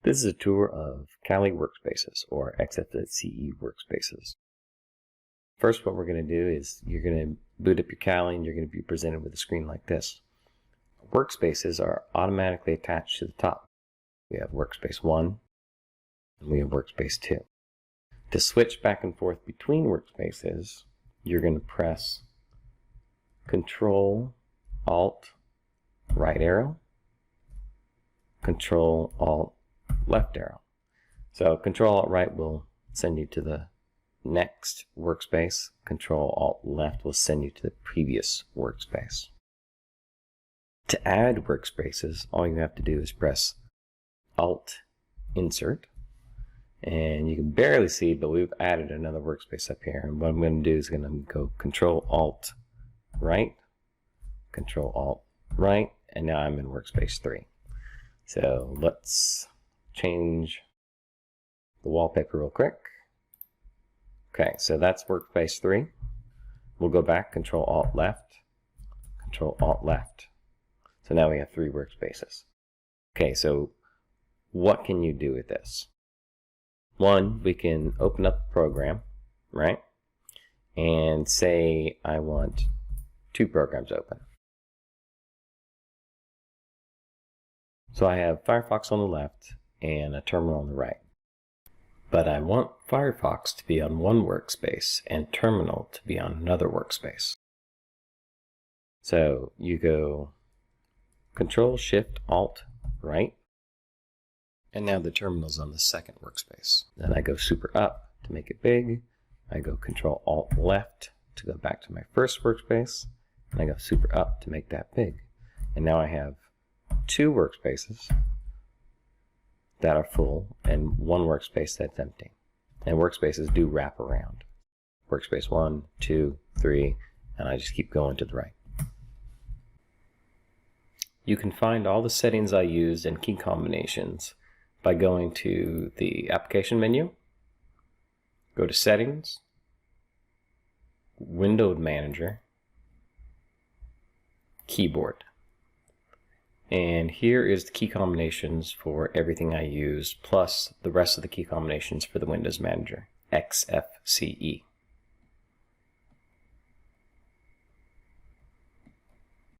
This is a tour of Kali Workspaces, or XFCE Workspaces. First, what we're going to do is you're going to boot up your Kali and you're going to be presented with a screen like this. Workspaces are automatically attached to the top. We have Workspace 1 and we have Workspace 2. To switch back and forth between workspaces, you're going to press Control Alt right arrow, Control Alt left arrow. So Control Alt right will send you to the next workspace. Control Alt left will send you to the previous workspace. To add workspaces, all you have to do is press Alt Insert. And you can barely see, but we've added another workspace up here. And what I'm going to do is going to go Control Alt right, Control Alt right, and now I'm in workspace 3. So let's change the wallpaper real quick. Okay, so that's workspace 3. We'll go back, Control Alt left, Control Alt left. So now we have 3 workspaces. Okay, so what can you do with this? One, we can open up the program, right? And say I want 2 programs open. So I have Firefox on the left and a terminal on the right. But I want Firefox to be on one workspace and terminal to be on another workspace. So you go Control Shift Alt right, and now the terminal's on the second workspace. Then I go super up to make it big. I go Control Alt left to go back to my first workspace, and I go super up to make that big. And now I have 2 workspaces that are full and 1 workspace that's empty. And workspaces do wrap around. Workspace 1, 2, 3, and I just keep going to the right. You can find all the settings I used and key combinations by going to the application menu, go to Settings, Window Manager, Keyboard. And here is the key combinations for everything I used, plus the rest of the key combinations for the Windows Manager, XFCE.